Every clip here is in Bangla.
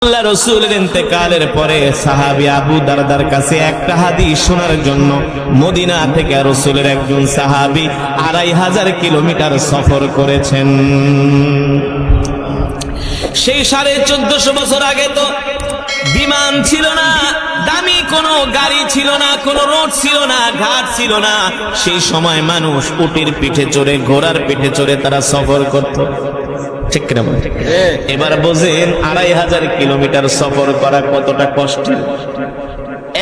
আল্লাহ রাসূলের ইন্তেকালের পরে সাহাবী আবু দারদার কাছে একটা হাদিস শোনার জন্য মদিনা থেকে রাসূলের একজন সাহাবী ২৫০০ কিলোমিটার সফর করেছেন। সেই ১৪৫০ বছর আগে তো বিমান ছিল না, দামি কোনো গাড়ি ছিল না, কোনো রোড ছিল না, ঘাট ছিল না। সেই সময় মানুষ উটের পিঠে চড়ে, ঘোড়ার পিঠে চড়ে তারা সফর করত। ঠিক কিনা বলেন? এবার বোঝেন ২৫০০ কিলোমিটার সফর করা কতটা কষ্টের।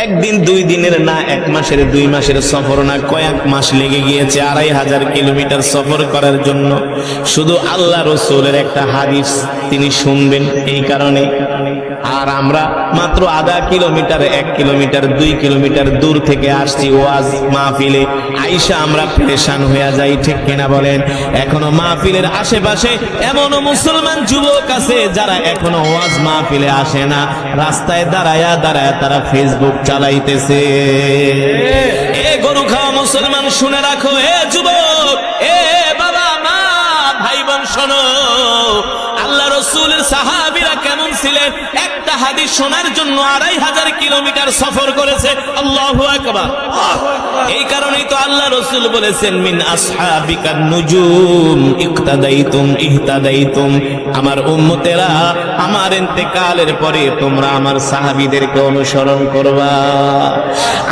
একদিন দুই দিনের না, এক মাসের দুই মাসের সফর না, কয়েক মাস লেগে গিয়েছে ২৫০০ কিলোমিটার সফর করার জন্য। শুধু আল্লাহ রাসূলের একটা হাদিস তিনি শুনবেন এই কারণে। আর আমরা মাত্র আধা কিলোমিটার, ১ কিলোমিটার, ২ কিলোমিটার দূর থেকে আসছি ওয়াজ মাহফিলে, আইসা আমরা পেরেশান হয়ে যাই। ঠিক কিনা বলেন? এখনো মাহফিলের আশেপাশে এমনও মুসলমান যুবক আছে যারা এখনো ওয়াজ মাহফিলে আসে না, রাস্তায় দাঁড়ায় দাঁড়ায় তারা ফেসবুক চালাইতেছে। এ গরু খাওয়া মুসলমান শুনে রাখো, এ যুবক, এ বাবা মা ভাই বোন শোনো, আল্লাহ রাসূলের সাহাবীরা কেমন ছিলেন? একটা হাদিস শোনার জন্য ২৫০০ কিলোমিটার সফর করেছে। আল্লাহু আকবার। এই কারণেই তো আল্লাহ রাসূল বলেছেন, মিন আসহাবিকান নুজুম ইক্তাদাইতুম ইহতাদাইতুম। আমার উম্মতেরা, আমার ইন্তেকালের পরে তোমরা আমার সাহাবীদেরকে অনুসরণ করবা।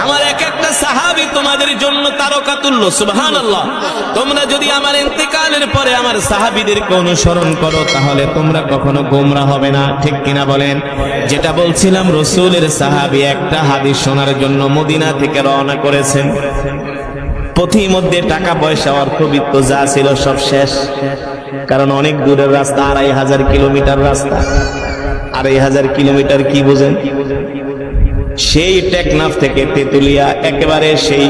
আমার এক একটা সাহাবী তোমাদের জন্য তারকাতুল্য। সুবহানাল্লাহ। তোমরা যদি আমার ইন্তেকালের পরে আমার সাহাবীদেরকে অনুসরণ করো তাহলে তোমরা কখনো গোমরাহ হবে না। ঠিক কিনা বলেন? যেটা বলছিলাম, রাসূলের সাহাবী একটা হাদিস শোনার জন্য মদিনা থেকে রওনা করেছেন। পথিমধ্যে টাকা পয়সা অর্থবিত্ত যা ছিল সব শেষ, কারণ অনেক দূরের রাস্তা, ২৫০০ কিলোমিটার রাস্তা। ২৫০০ কিলোমিটার কি বোঝেন? সেই টেকনাফ থেকে তেতুলিয়া, একেবারে সেই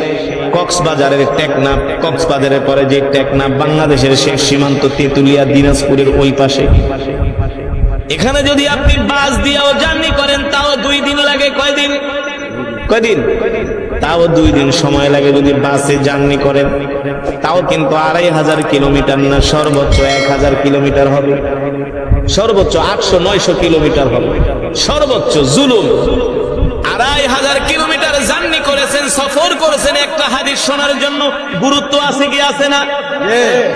কক্সবাজারের টেকনাফ, কক্সবাজারের পরে যে টেকনাফ, বাংলাদেশের শেষ সীমান্ত তেতুলিয়া, দিনাজপুরের ওই পাশে। এখানে যদি আপনি বাস দিয়েও জার্নি করেন তাও ২ দিন লাগে। কয়দিন? তাও ২ দিন সময় লাগে যদি বাসে জার্নি করেন। তাও কিন্তু ২৫০০ কিলোমিটার না, সর্বোচ্চ ১০০০ কিলোমিটার হবে, সর্বোচ্চ ৮০০-৯০০ কিলোমিটার হবে, সর্বোচ্চ। জুলুম। ২৫০০ কিলোমিটার জার্নি করেছেন, সফর করেছেন একটা হাদিস শোনার জন্য। গুরুত্ব আছে কি আছে না?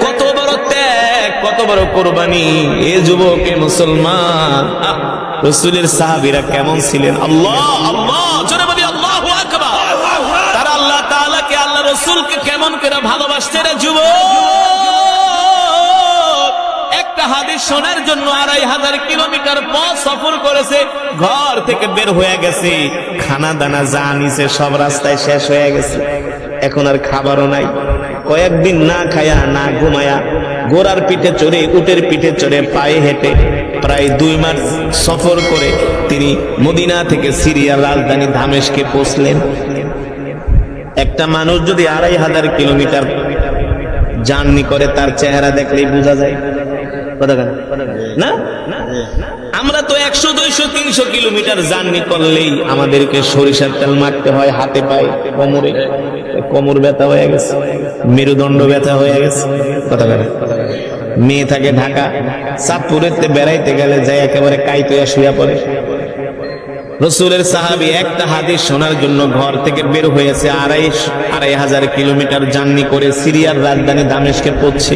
কত বড় ত্যাগ, কত বড় কোরবানি। এ যুবক, এ মুসলমান, রাসূলের সাহাবীরা কেমন ছিলেন? আল্লাহ আল্লাহ জোরে বলি আল্লাহু আকবার। তারা আল্লাহ তাআলাকে, আল্লাহ রাসূলকে কেমন করে ভালোবাসতেন। যুবক, একটা হাদিস শোনার জন্য ২৫০০ কিলোমিটার পথ সফর করেছে, ঘর থেকে বের হয়ে গেছে, খানা দানা যা নিছে সব রাস্তায় শেষ হয়ে গেছে, এখন আর খাবারও নাই। কয়েকদিন না খায়া না ঘুমায়া, ঘোড়ার পিঠে চড়ে, উটের পিঠে চড়ে, পায়ে হেঁটে প্রায় ২ মাস সফর করে তিনি মদিনা থেকে সিরিয়ার রাজধানী দামেস্কে পৌঁছলেন। একটা মানুষ যদি ২৫০০ কিলোমিটার জার্নি করে, তার চেহারা দেখলেই বোঝা যায়। না, আমরা তো ১০০, ২০০, ৩০০ কিলোমিটার জার্নি করলেই আমাদেরকে সরিষার তেল মারতে হয় হাতে পায়ে, কোমরে। কোমর ব্যথা হয়ে গেছে, মেরুদণ্ড ব্যথা হয়ে গেছে। কথা বলে মেয়ে থাকে ঢাকা, চাঁদপুরেতে বেড়াইতে গেলে যায় একেবারে কাইতয়া শুয়ে পড়ে। রাসূলের সাহাবী একটা হাদিস শোনার জন্য ঘর থেকে বের হয়েছে, ২৫০০ কিলোমিটার জার্নি করে সিরিয়ার রাজধানী দামেস্কে পৌঁছে।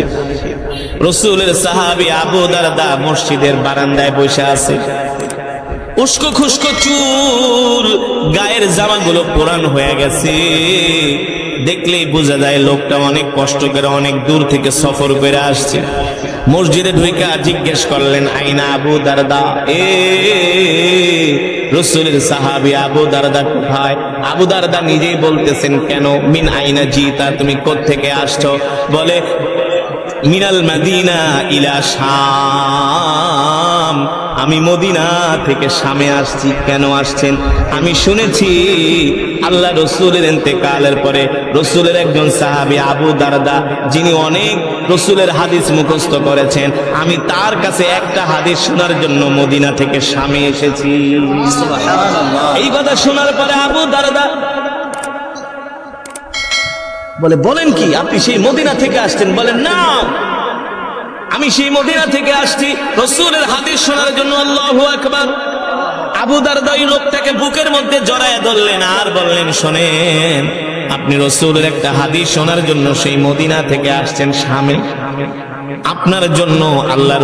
রাসূলের সাহাবী আবু দারদা মসজিদের বারান্দায় বসে আছে, উস্কো খুস্কো চুল, গায়ের জামাগুলো পুরান হয়ে গেছে। দেখলেই বোঝা যায় লোকটা অনেক কষ্ট করে, অনেক দূর থেকে সফর করে আসছে। মসজিদে ঢুইকা জিজ্ঞেস করলেন, আইনা আবু দারদা? রাসূলের সাহাবী আবু দারদা কোথায়? আবু দারদা নিজেই বলতেছেন, কেন? মিন আইনা জিতা, তুমি কোত্থেকে আসছো? বলে, মিনাল মদিনা ইলা শাম, আমি মদিনা থেকে শামে আসছি। কেন আসছেন? আমি শুনেছি আল্লাহ রাসূলের ইন্তেকালের পরে রাসূলের একজন সাহাবী আবু দারদা, যিনি অনেক রাসূলের হাদিস মুখস্থ করেছেন, আমি তার কাছে একটা হাদিস শোনার জন্য মদিনা থেকে শামে এসেছি। সুবহানাল্লাহ। এই কথা শোনার পরে আবু দারদা বলে, বলেন কি, আপনি সেই মদিনা থেকে আসছেন? বলেন, না, আমি সেই মদিনা থেকে আসছি রাসূলের হাদিস শোনার জন্য। আল্লাহু আকবার। আবু দারদা ওই লোকটাকে বুকের মধ্যে জড়ায় ধরলেন আর বললেন, শোনেন, আপনি রাসূলের একটা হাদিস শোনার জন্য সেই মদিনা থেকে আসছেন শামে। আপনার জন্য আল্লাহ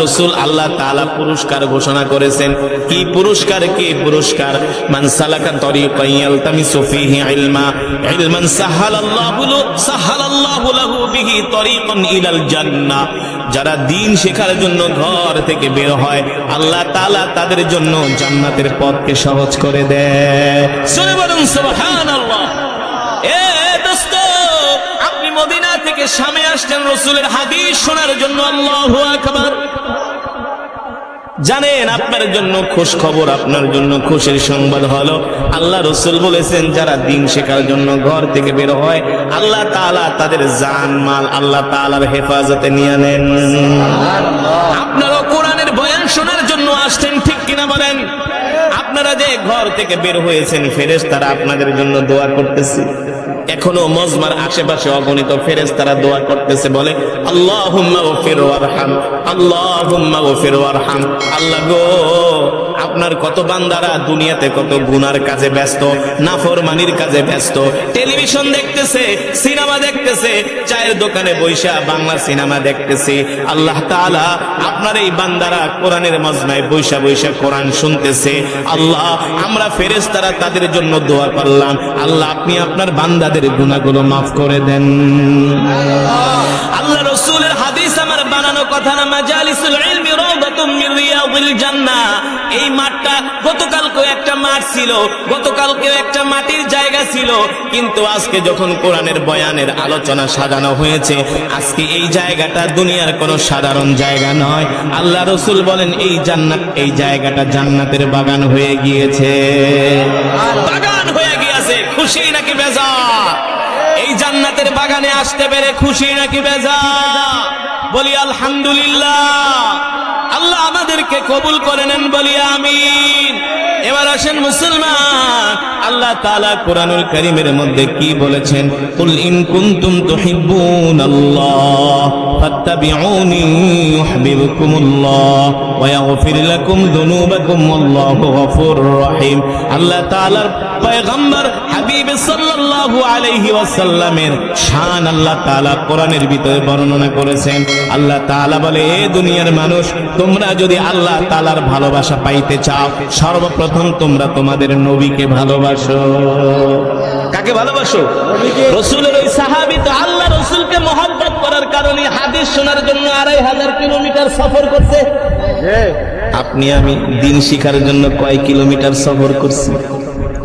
রসুল আল্লাহ তাআলা পুরস্কার ঘোষণা করেছেন। কি পুরস্কার? কি পুরস্কার? মান সালাকা তরিকান ইয়ালতামিসু ফীহি ইলমান সাহালাল্লাহু লাহু বিহি তরিকান ইলাল জান্নাহ। যারা দ্বীন শেখার জন্য ঘর থেকে বের হয়, আল্লাহ তাআলা তাদের জন্য জান্নাতের পথকে সহজ করে দেয়। শুনে বলুন সুবহানাল্লাহ। মদিনা থেকে শামে আসছেন রাসূলের হাদিস শোনার জন্য। আল্লাহু আকবার। জানেন, আপনার জন্য খুশ খবর, আপনার জন্য খুশির সংবাদ হলো, আল্লাহ রাসূল বলেছেন যারা দ্বীন শেখার জন্য ঘর থেকে বের হয়, আল্লাহ তাআলা তাদের জান মাল আল্লাহ তাআলার হেফাজতে নিয়ে নেন। আপনারা কোরআনের বয়ান শোনার জন্য আসছেন, ঠিক কিনা বলেন? আপনারা যে ঘর থেকে বের হয়েছেন, ফেরেশতারা আপনাদের জন্য দোয়া করতেছে। এখনো মজমার আশেপাশে অগণিত ফেরেশতারা দোয়া করতেছে, বলে আল্লাহুম্মা গফির ওয়ারহাম, আল্লাহুম্মা গফির ওয়ারহাম। আল্লাহ গো, আপনার কত বান্দারা দুনিয়াতে কত গুনার কাজে ব্যস্ত, নাফরমানির কাজে ব্যস্ত, টেলিভিশন দেখতেছে, সিনেমা দেখতেছে, চায়ের দোকানে বৈশা বাংলা সিনেমা দেখতেছে। আল্লাহ তাআলা আপনার এই বান্দারা কোরআনের মজমায় বৈশা বৈশা কোরআন শুনতেছে। আল্লাহ, আমরা ফেরেশতারা তাদের জন্য দোয়া করলাম, আল্লাহ আপনি আপনার বান্দাদের গুনাহগুলো মাফ করে দেন। আল্লাহ রাসূলের হাদিস আমার বানানো কথা না। মাজালিসুল ইলমি রাওদাতুম মিন রিয়াদিল জান্নাহ। এই মাঠটা গতকালকে একটা মাঠ ছিল, গতকালকে একটা মাটির জায়গা ছিল, কিন্তু আজকে যখন কোরআনের বয়ানের আলোচনা সাজানো হয়েছে, আজকে এই জায়গাটা দুনিয়ার কোনো সাধারণ জায়গা নয়। আল্লাহ রাসূল বলেন এই জান্নাত, এই জায়গাটা জান্নাতের বাগান হয়ে গিয়েছে, বাগান হয়ে গিয়েছে। খুশি নাকি বেজার? এই জান্নাতের বাগানে আসতে পেরে খুশি নাকি বেজার? বলি আলহামদুলিল্লাহ। আল্লাহ আমাদেরকে কবুল করে নেন, বলি আমিন। এবার আসেন মুসলমান, আল্লাহ তাআলা কোরআনুল কারীমের মধ্যে কি বলেছেন? কুল ইন কুনতুম তুহিব্বুনাল্লাহ ফাত্তাবিউনি ইউহিব্বুকুমুল্লাহ ওয়া ইয়াগফির লাকুম যুনুবাকুম আল্লাহু গফুরুর রহিম। আল্লাহ তাআলার পয়গম্বর হাবিব সাল্লাল্লাহু আলাইহি ওয়াসাল্লামের শান আল্লাহ তাআলা কোরআনের ভিতরে বর্ণনা করেছেন। আল্লাহ তাআলা বলে, এ দুনিয়ার মানুষ, তোমরা যদি আল্লাহ তাআলার ভালোবাসা পাইতে চাও, সর্বপ্রথম তোমরা তোমাদের নবীকে ভালোবাসো। কাকে ভালোবাসো? রাসূলের ওই সাহাবী তো আল্লাহ রাসূলকে মহব্বত করার কারণে হাদিস শোনার জন্য ২৫০০ কিলোমিটার সফর করছে। আপনি আমি দিন শিখার জন্য কয় কিলোমিটার সফর করছি?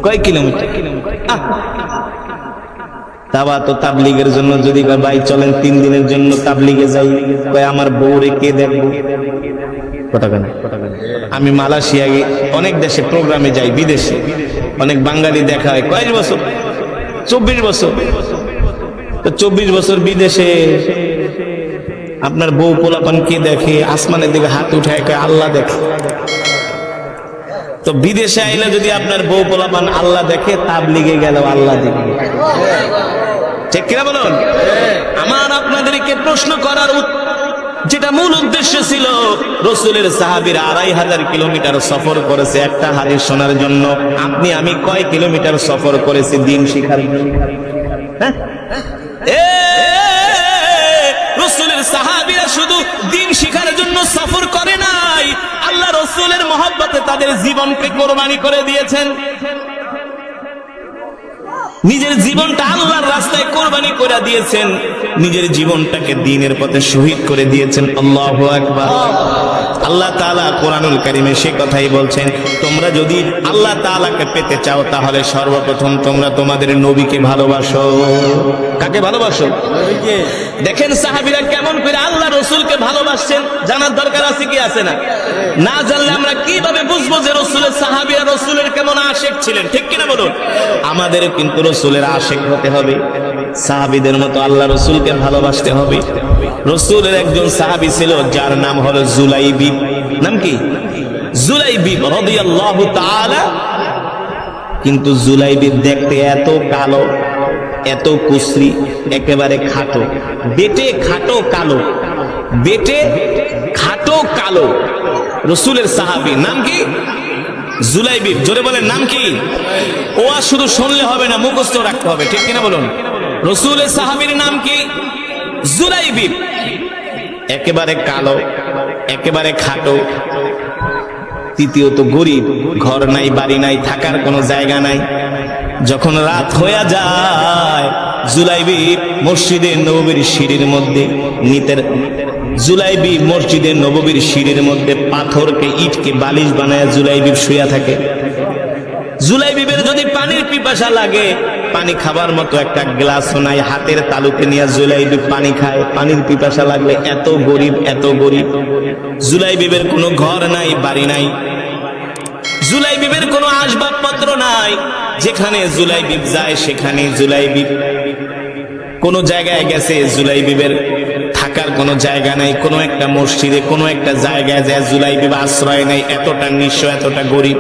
কয় কিলোমিটার? তাবা তো তাবলীগের জন্য যদি ভাই চলেন 3 দিনের জন্য তাবলীগে যাই, কয় আমার বউরে কে দেখবো? আমি মালয়েশিয়া অনেক দেশে প্রোগ্রামে যাই, বিদেশে অনেক বাঙালি দেখা হয়। কয় বছর? 24 বছর। তো 24 বছর বিদেশে আপনার বউ পোলাপান কে দেখে? আসমানের দিকে হাত উঠায় কয় আল্লাহ দেখে। তো বিদেশে আইলে যদি আপনার বউ পোলাপান আল্লাহ দেখে, তাবলীগে গেল আল্লাহ দেখে। ঠিক কিনা বলুন? আমার আপনাদেরকে প্রশ্ন করার যেটা মূল উদ্দেশ্য ছিল, রাসূলের সাহাবীরা ২৫০০ কিলোমিটার সফর করেছে একটা হাদিস শোনার জন্য। আপনি আমি কয় কিলোমিটার সফর করেছি দিন শিখার জন্য? রাসূলের সাহাবীরা শুধু দিন শিখার জন্য সফর করে নাই, আল্লাহ রাসূলের মহব্বতে তাদের জীবনকে কোরবানি করে দিয়েছেন। নিজের জীবনটা আল্লাহর রাস্তায় কোরবানি করে দিয়েছেন, নিজের জীবনটাকে দ্বীনের পথে শহীদ করে দিয়েছেন। আল্লাহু আকবার। আল্লাহ তাআলা কোরআনুল কারীমে সে কথাই বলছেন, তোমরা যদি আল্লাহ তাআলাকে পেতে চাও, তাহলে সর্বপ্রথম তোমরা তোমাদের নবীকে ভালোবাসো। কাকে ভালোবাসো? নবীকে। দেখেন সাহাবীরা কেমন করে আল্লাহ রাসূলকে ভালোবাসছেন, জানার দরকার আছে কি আছে না? না জানলে আমরা কিভাবে বুঝবো যে রাসূলের সাহাবীরা রাসূলের কেমন আশিক ছিলেন? ঠিক কিনা বলুন? আমাদের কিন্তু রাসূলের আশিক হতে হবে, সাহাবীদের মতো আল্লাহ রাসূলকে ভালোবাসতে হবে। রাসূলের একজন সাহাবী ছিল যার নাম হলো জুলাইবিব। নাম কি? জুলাইবিব রাদিয়াল্লাহু তাআলা। কিন্তু জুলাইবিব দেখতে এত কালো, এত কুসরি, একেবারে খাটো, বেটে খাটো কালো, বেটে খাটো কালো। রসুলের সাহাবী, নাম কি? জুলাইবিব। জোরে বলেন নাম কি? ও আর শুধু শুনলে হবে না, মুখস্থ রাখতে হবে, ঠিক কিনা বলুন? রসুলের সাহাবীর নাম কি? জুলাইবিব। একেবারে কালো, একেবারে খাটো, তৃতীয়ত গরিব, ঘর নাই, বাড়ি নাই, থাকার কোনো জায়গা নাই। যখন রাত হয়ে যায়, জুলাইবিব মসজিদে নববীর সিঁড়ির মধ্যে জুলাইবিব মসজিদে নববীর সিঁড়ির মধ্যে পাথরকে, ইটকে বালিশ বানায় জুলাইবিব শুয়ে থাকে। জুলাইবিবের যদি পানির পিপাসা লাগে, পানি খাবার মতো একটা গ্লাসও নাই, হাতের তালুতে নিয়ে জুলাইবিব পানি খায়। পানির পিপাসা লাগলে, এত গরিব, এত গরিব। জুলাইবিবের কোনো ঘর নাই, বাড়ি নাই, জুলাইবিবের কোনো আসবাবপত্র নাই। যেখানে জুলাইবিব যায় সেখানে জুলাইবিব কোন জায়গায় গেছে, জুলাইবিবের থাকার কোনো জায়গা নাই। কোনো একটা মসজিদে, কোনো একটা জায়গায় যায় জুলাইবিব আশ্রয় নেই। এতটা নিঃস্ব, এতটা গরিব।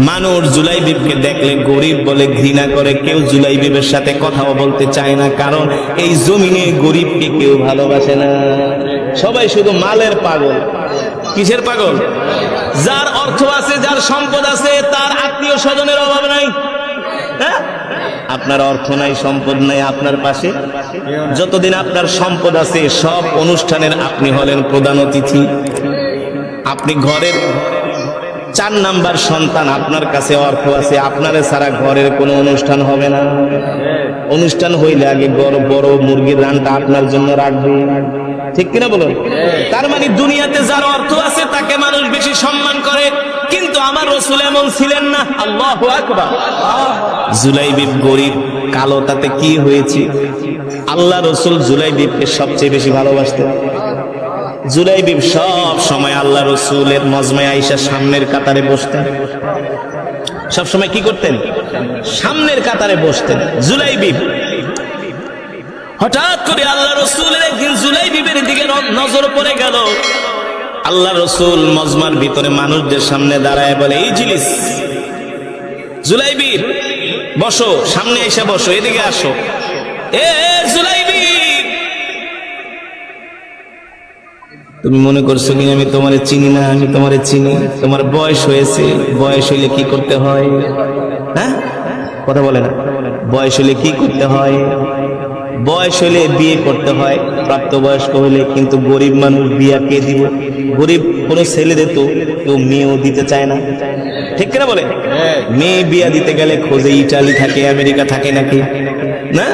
মানুষ জুলাইবিবকে দেখলে গরিব বলে ঘৃণা করে, কেউ জুলাইবিবের সাথে কথাও বলতে চায় না, কারণ এই জমিনে গরিবকে কেউ ভালোবাসে না। সবাই শুধু মালের পাগল। কিসের পাগল? যার অর্থ আছে, যার সম্পদ আছে, তার আত্মীয় স্বজনের অভাব নাই। হ্যাঁ, আপনার অর্থ নাই, সম্পদ নাই, আপনার পাশে যতদিন আপনার সম্পদ আছে, সব অনুষ্ঠানের আপনি হলেন প্রধান অতিথি। আপনি ঘরের 4 নাম্বার সন্তান, আপনার কাছে অর্থ আছে, আপনারে ছাড়া ঘরের কোনো অনুষ্ঠান হবে না। অনুষ্ঠান হইলে আগে বড় বড় মুরগির রানটা আপনার জন্য রাখবে, ঠিক কিনা বলুন? তার মানে দুনিয়াতে যার অর্থ আছে তাকে মানুষ বেশি সম্মান করে, কিন্তু আমার রাসূল এমন ছিলেন না। আল্লাহু আকবার। জুলাইবিব গরিব, কালো, তাতে কি হয়েছে? আল্লাহ রাসূল জুলাইবিবকে সবচেয়ে বেশি ভালোবাসতেন। জুলাইবিব সব সময় আল্লাহ রাসূলের মজমায় আয়েশা সামনের কাতারে বসতেন। সব সময় কি করতেন? সামনের কাতারে বসতেন জুলাইবিব। হঠাৎ করে আল্লাহ রাসূলের একদিন জুলাইবিবের দিকে নজর পড়ে গেল। আল্লাহ রাসূল মজমার ভিতরে মানুষদের সামনে দাঁড়ায় বলে, এই জিলিস, জুলাইবিব বসো, সামনে এসে বসো, এদিকে আসো। এ জুলাইবিব, তুমি মনে করছো কি আমি তোমারে চিনি না? আমি তোমারে চিনি। তোমার বয়স হয়েছে, বয়স হইলে কি করতে হয়? হ্যাঁ, কথা বলে না। বয়স হইলে কি করতে হয়? বয়স হইলে বিয়ে করতে হয়, প্রাপ্তবয়স্ক হইলে। কিন্তু গরিব মানুষ বিয়া কে দিব? গরিব কোন ছেলে দিত তো মেয়েও দিতে চায় না, ঠিক কিনা বলে? মেয়ে বিয়া দিতে গেলে খোঁজে ইটালি থাকে, আমেরিকা থাকে নাকি না?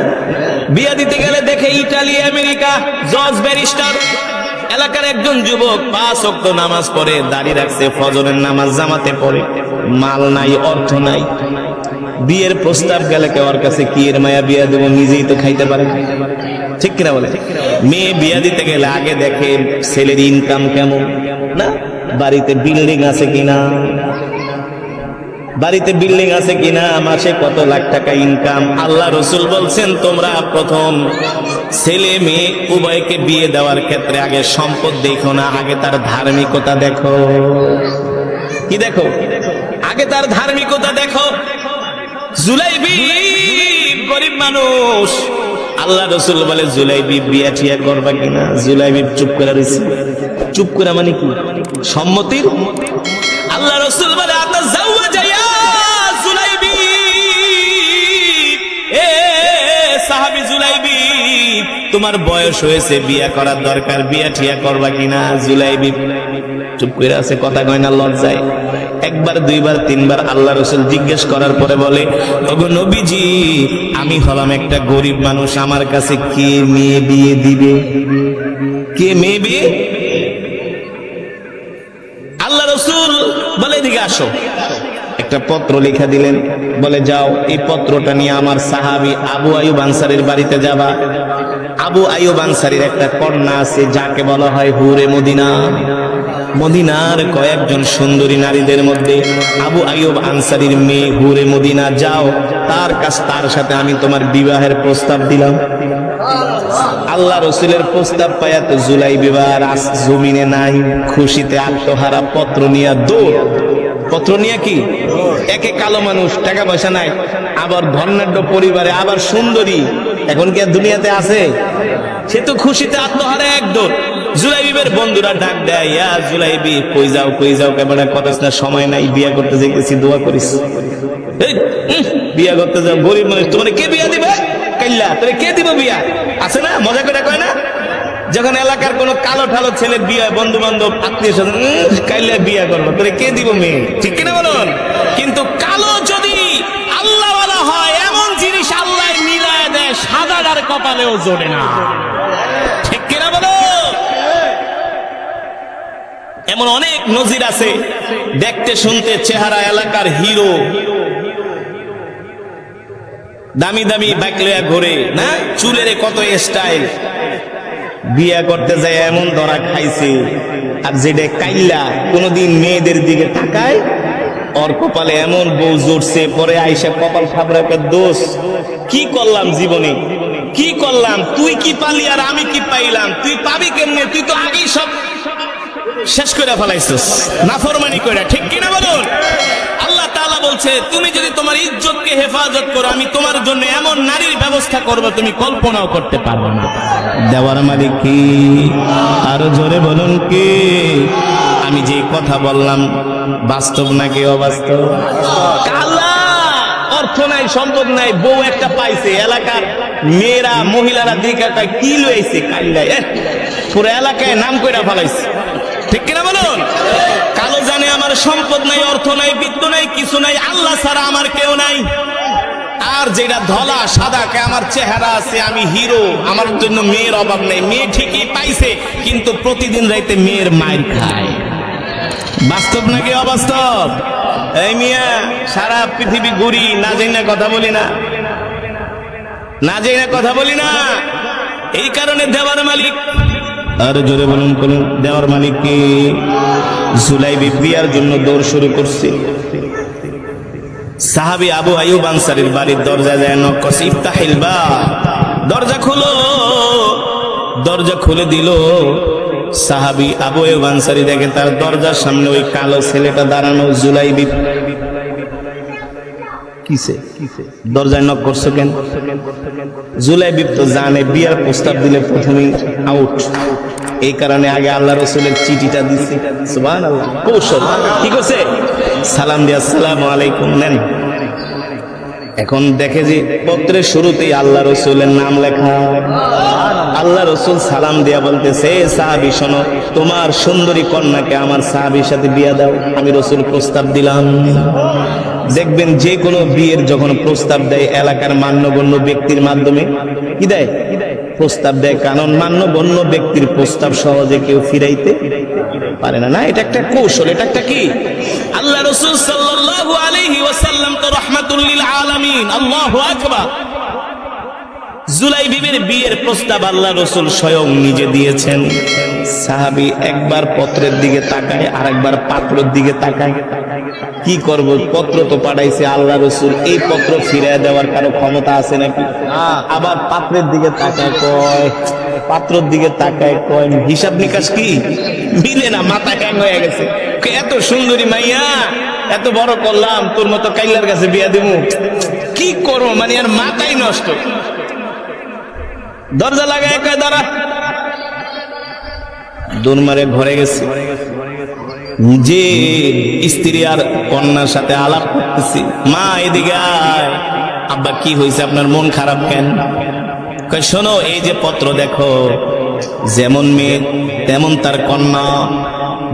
বিয়া দিতে গেলে দেখে ইটালি, আমেরিকা, জজ, ব্যারিস্টার। এলাকার একজন যুবক 5 ওয়াক্ত নামাজ পড়ে, দাড়ি রাখছে, ফজরের নামাজ জামাতে পড়ে, মাল নাই, অর্থ নাই। বিয়ের প্রস্তাব গেলে কেউর কাছে কি এর মায়া বিয়া দেবো, নিজেই তো খাইতে পারে, ঠিক কিনা বলে? মেয়ে বিয়া দিতে গেলে আগে দেখে ছেলের ইনকাম কেমন, না বাড়িতে বিল্ডিং আছে কিনা, বাড়িতে বিল্ডিং আছে কিনা, মাসে কত লাখ টাকা ইনকাম। আল্লাহ রাসূল বলছেন, তোমরা প্রথম ছেলে মেয়ে উভয়কে বিয়ে দেওয়ার ক্ষেত্রে আগে সম্পদ দেখো না, আগে তার ধার্মিকতা দেখো। কি দেখো? আগে তার ধার্মিকতা দেখো। জুলাইবিব গরিব মানুষ। আল্লাহ রাসূল বলে, জুলাইবিব বিয়া ঠিয়া করবা কিনা? জুলাইবিব চুপ করে রইছে। চুপ করে মানে কি? সম্মতির। আল্লাহ রাসূল বলে, আতাজাওয়াজা ইয়া জুলাইবিব, এ সাহাবী জুলাইবিব, তোমার বয়স হয়েছে, বিয়া করার দরকার, বিয়া ঠিয়া করবা কিনা? জুলাইবিব চুপ করে আছে, কথা কয় না, লজ্জায়। একবার, দুইবার, তিনবার আল্লাহ রাসূল জিজ্ঞেস করার পরে বলে, ওগো নবীজি, আমি হলাম একটা গরিব মানুষ, আমার কাছে কে মেয়ে বিয়ে দিবে? কে মেয়ে বিয়ে? আল্লাহ রাসূল বলে, এদিকে আসো। একটা পত্র লিখে দিলেন, বলে যাও, এই পত্রটা নিয়ে আমার সাহাবী আবু আইয়ুব আনসারীর বাড়িতে যাবা। আবু আইয়ুব আনসারীর একটা কন্যা আছে, যাকে বলা হয় হুরে মদিনা। মদিনার কয়েকজন সুন্দরী নারীদের মধ্যে আবু আইয়ুব আনসারীর মেয়ে হুরে মদিনা। যাও, তার সাথে আমি তোমার বিবাহের প্রস্তাব দিলাম। আল্লাহ রাসূলের প্রস্তাব পায়া তো জুলাইবিব আর জমিনে নাই, খুশিতে আত্মহারা, পত্র নিয়ে দৌড়। পত্র নিয়ে কি? একে কালো মানুষ, টাকা পয়সা নাই, আবার ধনাঢ্য পরিবারে, আবার সুন্দরী, এখন কি আর দুনিয়াতে আছে? সে তো খুশিতে আত্মহারা এক দৌড়। জুলাইবিবের বন্ধুরা ডাক দেয়, ইয়া জুলাইবি কই যাও কেমন কথা না, সময় নাই, বিয়া করতে যাইতেছি, দোয়া করিস। বিয়া করতে যাও, গরিব মানুষ, তোমার কে বিয়া দিবে? কাইল্লা তোরে কে দিব বিয়া? আছে না, মজা করে কয় না, যখন এলাকার কোন কালো ঠালো ছেলে বিয়া, বন্ধু বান্ধব আত্মীয় স্বজন, কাইল্লা বিয়া করবো, তোরে কে দিব মেয়ে? ঠিক কিনা বলুন? কিন্তু কালো যদি আল্লাহওয়ালা হয়, এমন জিনিস আল্লাহ মিলায় দেয়, সাদার কপালেও জোরে না। ঠিক কিনা বলো? এমন অনেক নজির আছে, দেখতে শুনতে চেহারা এলাকার হিরো, দামি দামি বাইক লইয়া ঘোরে না, চুলের কত স্টাইল, বিয়া করতে যায় এমন ধরা খাইছে। আর যেটা কাইল্লা কোনদিন মেয়েদের দিকে তাকায়, ওর কপালে এমন বউ জড়ছে, পরে আইসা কপাল খাবরাকে দোষ, কি করলাম জীবনে, কি করলাম, তুই কি পালি আর আমি কি পাইলাম, তুই পাবি কেমনে, তুই তো আগেই সব শেষ করে ফেলাইছিস নাফরমানি করে। ঠিক কিনা বলুন? আল্লাহ তাআলা বলছে, তুমি যদি তোমার ইজ্জতকে হেফাজত করো, আমি তোমার জন্য এমন নারীর ব্যবস্থা করব তুমি কল্পনাও করতে পারবে না। দেওয়ার মালিক কি? আরো জোরে বলুন কি? আমি যে কথা বললাম বাস্তব নাকি অবাস্তব? কালা অর্থ নাই, সম্পদ নাই, বউ একটা পাইছে, এলাকার মেয়েরা মহিলারা দিকে কি লইছে, কাইল্লা পুরো এলাকায় নাম কইরা ফেলাইছে। ঠিক কিনা বলুন? কালো জানে আমার সম্পদ নাই, অর্থ নাই, বিত্ত নাই, কিছু নাই, আল্লাহ ছাড়া আমার কেউ নাই। আর যেটা ধলা সাদা কে আমার চেহারা আছে, আমি হিরো, আমার জন্য মেয়ের অভাব নেই, মেয়ে ঠিকই পাইছে, কিন্তু প্রতিদিন রাইতে মেয়ের মায়ের খায়। বাস্তব নাকি অবাস্তব? এই মিয়া, সারা পৃথিবী ঘুরি, না যাই না কথা বলি না, না যাই না কথা বলি না, এই কারণে দেওয়ার মালিক। আর জোরে বলুন কোন দেওয়ার মালিক কি? জুলাইবি বিয়ার জন্য দৌড় শুরু করছে। সাহাবী আবু আইয়ুব আনসারীর বাড়ির দরজা যায়, নক করছে, ইফতাহিল বাব, দরজা খুলো। দরজা খুলে দিল। সাহাবী আবু আইয়ুব আনসারী দেখে তার দরজার সামনে ওই কালো ছেলেটা দাঁড়ানো। জুলাইবি কিসে দরজায় নক করছো কেন? জুলাইবি তো জানে বিয়ার প্রস্তাব দিলে প্রথমেই আউট, এই কারণে আগে আল্লাহ রসুলের চিঠিটা দিচ্ছে। সুবহানাল্লাহ, কৌশল কি করছে? সালাম দিয়ে আসসালামু আলাইকুম নেন। এখন দেখে যে পত্রের শুরুতেই আল্লাহ রসুলের নাম লেখা। আল্লাহ রসুল সালাম দিয়া বলতেছে, সাহাবী শোনো, তোমার সুন্দরী কন্যাকে আমার সাহাবীর সাথে বিয়া দাও, আমি রসুল প্রস্তাব দিলাম। দেখবেন যে কোনো বিয়ের যখন প্রস্তাব দেয় এলাকার মান্যগণ্য ব্যক্তির মাধ্যমে কি দেয়? প্রস্তাব দেয়, কারণ মান্যগণ্য ব্যক্তির প্রস্তাব সহজে কেউ ফিরাইতে পারে না। না, এটা একটা কৌশল, এটা একটা কি? আল্লাহ রাসূল সাল্লাল্লাহু আলাইহি ওয়াসাল্লাম তো রাহমাতুল লিল আলামিন। আল্লাহু আকবার। জুলাইবিবের বিয়ের প্রস্তাব আল্লাহ রাসূল স্বয়ং নিজে দিয়েছেন। সাহাবী একবার পত্রের দিকে তাকায়, আর একবার পাত্রের দিকে তাকায়। কি করব, পত্র তো পাঠাইছে আল্লাহ রাসূল, এই পত্র ফিরিয়ে দেওয়ার কারো ক্ষমতা আছে নাকি? আবার পাত্রের দিকে তাকায় কয়, পাত্রের দিকে তাকায় কয়, হিসাব নিকাশ কি মিলে না, মাথা হ্যাং হয়ে গেছে। এত সুন্দরী মাইয়া, এত বড় করলাম, তোর মতো কাইল্লার কাছে বিয়া দিব, কি করবো, মানে আর মাথাই নষ্ট। দরজা লাগায় কয়, দাঁড়া। দৌড় মারে ঘরে গেছে। যে স্ত্রী আর কন্যার সাথে আলাপ করতেছি, মা এদিকে আয়। আব্বা কি হয়েছে, আপনার মন খারাপ কেন? কয়, শোনো, এই যে পত্র দেখো, যেমন মেয়ে তেমন তার কন্যা।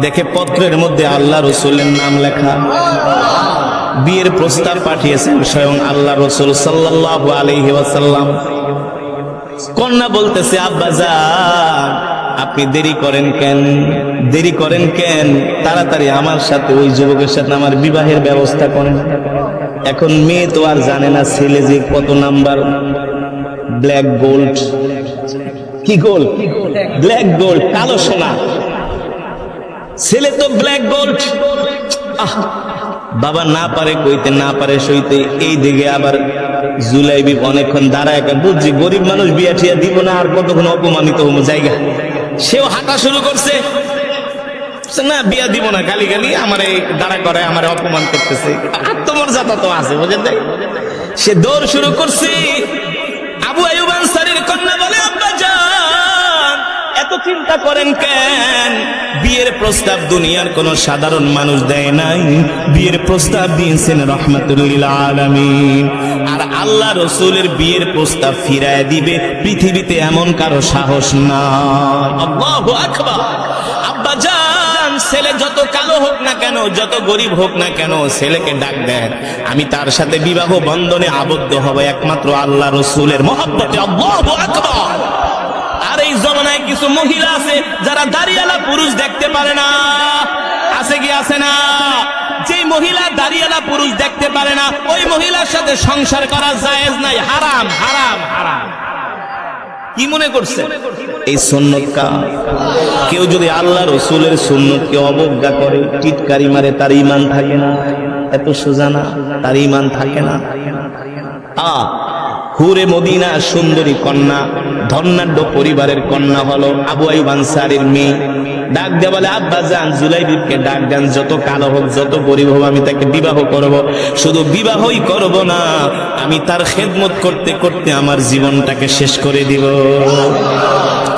দেখে পত্রের মধ্যে আল্লাহ রসুলের নাম লেখা। বিয়ের প্রস্তাব পাঠিয়েছেন স্বয়ং আল্লাহ রসুল সাল্লাল্লাহু আলাইহি ওয়াসাল্লাম। কন্যা বলতেছে, আব্বা যান, আপনি দেরি করেন কেন? দেরি করেন কেন? তাড়াতাড়ি আমার সাথে ওই যুবকের সাথে আমার বিবাহের ব্যবস্থা করেন। এখন মেয়ে তো আর জানে না ছেলে যে কত নাম্বার। ব্ল্যাক গোল্ড, কি গোল্ড? ব্ল্যাক গোল্ড, কালো সোনা। ছেলে তো ব্ল্যাক গোল্ড। বাবা না পারে কইতে, না পারে সইতে। এই দিকে আবার জুলাইবি অনেকক্ষণ দাঁড়ায়, বুঝছি গরিব মানুষ বিয়া ঠিয়া দিব না, আর কতক্ষণ অপমানিত হবো জায়গা। সেও হাঁটা শুরু করছে, না বিয়া দিব না, গালি গালি আমার দাঁড়া করে, আমার অপমান করতেছে, আত্মমর্যাদা তো আছে, বুঝেন? সে দৌড় শুরু করছে। আবু আইয়ুব আনসারীর কন্যা বলে, আব্বা জান, এত এত চিন্তা করেন কেন? বিয়ের প্রস্তাব দুনিয়ার কোন সাধারণ মানুষ দেয় নাই, বিয়ের প্রস্তাব দিয়েছেন রাহমাতুল লিল আলামিন। আর আল্লাহ রাসূলের বিয়ের প্রস্তাব ফিরায় দিবে পৃথিবীতে এমন কারো সাহস নাই। আল্লাহু আকবার। আব্বা জান, ছেলে যত কালো হোক না কেন, যত গরিব হোক না কেন, ছেলেকে ডাক দেন, আমি তার সাথে বিবাহ বন্ধনে আবদ্ধ হব একমাত্র আল্লাহ রাসূলের মহব্বতে। আল্লাহু আকবার। আর এই জমানায় কিছু মহিলা আছে যারা দাড়িওয়ালা পুরুষ দেখতে পারে না, আছে কি আছে না? যে মহিলা দাড়িওয়ালা পুরুষ দেখতে পারে না, ওই মহিলার সাথে সংসার করা জায়েজ নাই, হারাম হারাম হারাম। কি মনে করছে এই সুন্নত কাম? কেউ যদি আল্লাহ রাসূলের সুন্নতকে অবজ্ঞা করে, টিটকারি মারে, তার ঈমান থাকে না। এত সোজা না, তার ঈমান থাকে না। হুরে মদিনা সুন্দরী কন্যা, ধনাঢ্য পরিবারের কন্যা হলো আবু আইয়ুব আনসারীর মেয়ে। ডাক দিয়ে বলে, আব্বা জান, জুলাইবিবকে ডাক দেন, যত কালো হোক, যত গরিব হোক, আমি তাকে বিবাহ করব। শুধু বিবাহই করব না, আমি তার খেদমত করতে করতে আমার জীবনটাকে শেষ করে দিব।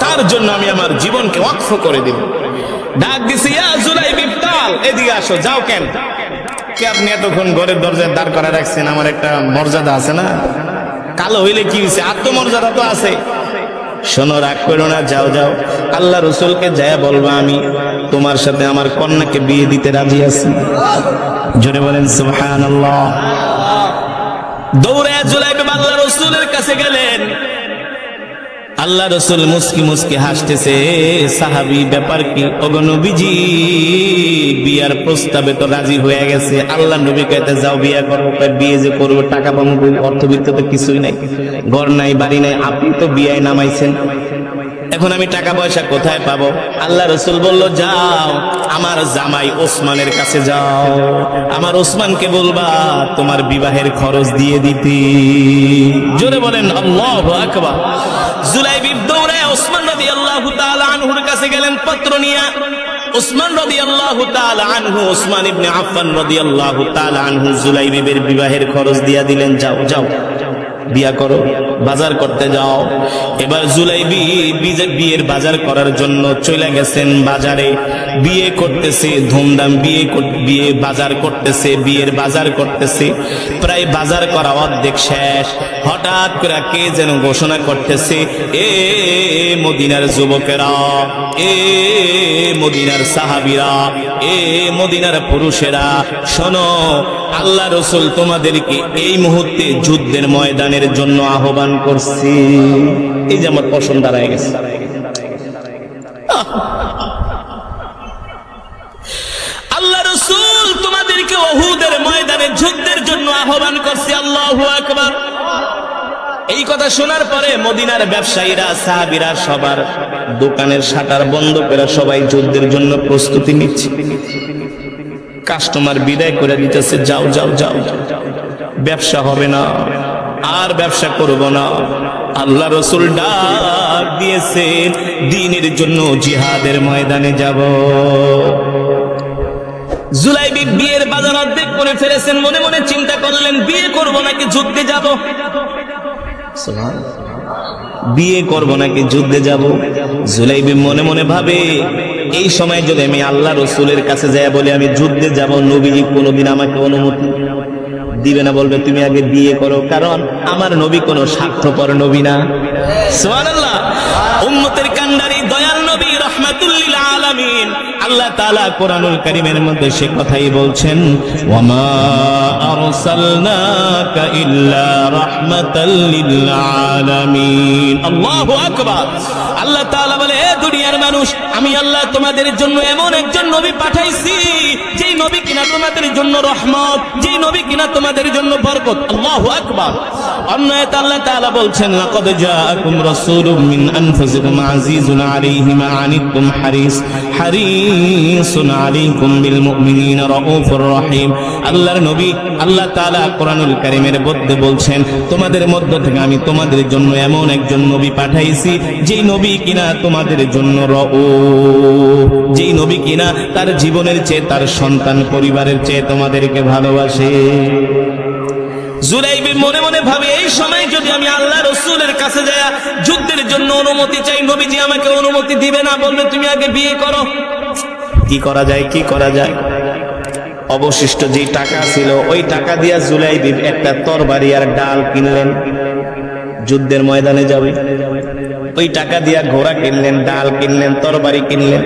তার জন্য আমি আমার জীবনকে ওয়াকফ করে দিব। ডাক দিছি, ইয়া জুলাইবিব, তাল, এদিকে আসো। যাও কেন? কে আপনি এতক্ষণ ঘরের দরজায় দাঁড় করে রাখছেন? আমার একটা মর্যাদা আছে না? কালো হইলে কি হয়েছে? আত্মমর্যাদা তো আছে। শোনো, রাগ করো না, যাও যাও, আল্লাহ রাসূলকে যায় বলবা আমি তোমার সাথে আমার কন্যাকে বিয়ে দিতে রাজি আছি। জোরে বলেন সুবহানাল্লাহ। দৌড়ে জুলাইবিব আল্লাহ রাসূলের কাছে গেলেন। আল্লাহ রাসূল মুস্কি মুস্কি হাসতেছে। সাহাবী, ব্যাপার কি? ওগো নবীজি, বিয়ার প্রস্তাবে তো রাজি হয়ে গেছে। আল্লাহ নবী কইতে, যাও বিয়ে করো। বিয়ে যে করবো, টাকা পাবো, অর্থবিত্ত তো কিছুই নাই, ঘর নাই, বাড়ি নাই, আপনি তো বিয়ায় নামাইছেন, এখন আমি টাকা পয়সা কোথায় পাবো? আল্লাহ রাসূল বলল, যাও আমার জামাই ওসমানের কাছে যাও, আমার ওসমানকে বলবা তোমার বিবাহের খরচ দিয়ে দিতে। জোরে বলেন আল্লাহু আকবার। জুলাইবিব দৌড়ে ওসমান রাদিয়াল্লাহু তাআলা আনহুর কাছে গেলেন পত্র নিয়ে। ওসমান রাদিয়াল্লাহু তাআলা আনহু, ওসমান ইবনে আফফান রাদিয়াল্লাহু তাআলা আনহু জুলাইবিবের বিবাহের খরচ দিয়া দিলেন। যাও যাও, বিয়া করো, বাজার করতে যাও। এবার জুলাইবি বিয়ের বাজার করার জন্য চলে গেছেন বাজারে। বিয়ে করতেছে, ধুমধাম বিয়ে বাজার করতেছে, বিয়ের বাজার করতেছে। প্রায় বাজার করা অর্ধেক শেষ। হঠাৎ করে কে যেন ঘোষণা করতেছে, এ মদিনার যুবকেরা, এ মদিনার সাহাবীরা, এ মদিনার পুরুষেরা, শোনো, আল্লাহ রাসূল তোমাদেরকে এই মুহূর্তে যুদ্ধের ময়দানের জন্য আহ্বান করছি। এই যে আমার পছন্দ দাঁড়ায় গেছে। আল্লাহ রাসূল তোমাদেরকে উহুদের ময়দানে যুদ্ধের জন্য আহ্বান করছে। আল্লাহু আকবার। এই কথা শোনার পরে মদিনার ব্যবসায়ীরা, সাহাবীরা সবার দোকানের শাটার বন্ধ করে সবাই যুদ্ধের জন্য প্রস্তুতি নিচ্ছে। কাস্টমার বিদায় করে দিতেছে, যাও যাও যাও, ব্যবসা হবে না, আর ব্যবসা করব না। আল্লাহ রাসূল ডাক দিয়েছে, দ্বীনের জন্য জিহাদের ময়দানে যাব। জুলাইবিব বিয়ের বাজার অর্ধেক করে ফেলেছেন। মনে মনে চিন্তা করলেন, বিয়ে করব নাকি যুদ্ধে যাব? বিয়ে করব নাকি যুদ্ধে যাব? জুলাইবিব মনে মনে ভাবে, এই সময় যদি আমি আল্লাহ রাসূলের কাছে যাই বলে আমি যুদ্ধে যাব, নবীজি কোনোদিন আমাকে অনুমতি দিবে না, বলবে তুমি আগে বিয়ে করো, কারণ আমার নবী কোনো স্বার্থপর নবী না। সুবহানাল্লাহ। উম্মতের কান্ডারি দয়াল নবী রাহমাতুল লিল আলামিন। আল্লাহ তাআলা কোরআনুল কারীমের মধ্যে সে কথাই বলছেন, ওয়ামা আরসালনাকা ইল্লা রাহমাতাল লিল আলামিন। আল্লাহু আকবার। আল্লাহ তাআলা বলে, হে দুনিয়ার মানুষ, আমি আল্লাহ তোমাদের জন্য এমন একজন নবী পাঠাইছি, যেই নবী কিনা তোমাদের জন্য রহমত, যেই নবী কিনা তোমাদের জন্য বরকত। আল্লাহু আকবার। অন্য আয়াতে আল্লাহ তাআলা বলছেন, লাকাদ জাআকুম রাসূলুম মিন আনফুসিকুম আজিজুন আলাইহি মা আনিতুম হারিসুন আলাইকুম বিল মুমিনিনা রাউফুর রহিম। আল্লাহর নবী, আল্লাহ তাআলা কোরআনুল কারীমের মধ্যে বলছেন, তোমাদের মধ্য থেকে আমি তোমাদের জন্য এমন একজন নবী পাঠাইছি, যেই নবী কিনা তোমাদের জন্য রাউফ, যেই নবী কিনা তার জীবনের চেয়ে, তার সন্তান পরিবারের চেয়ে তোমাদেরকে ভালোবাসে। জুলাইবি মনে মনে ভাবে, এই সময় যদি আমি আল্লাহ রসুলের কাছে যাই যুদ্ধের জন্য অনুমতি চাই, নবীজি আমাকে অনুমতি দিবে না, বলবে তুমি আগে বিয়ে করো। কি করা যায়, কি করা যায়? অবশিষ্ট যে টাকা ছিল ওই টাকা দিয়া জুলাইবি একটা তরবারি আর ডাল কিনলেন, যুদ্ধের ময়দানে যাবে। ওই টাকা দিয়া ঘোড়া কিনলেন, ডাল কিনলেন, তরবারি কিনলেন।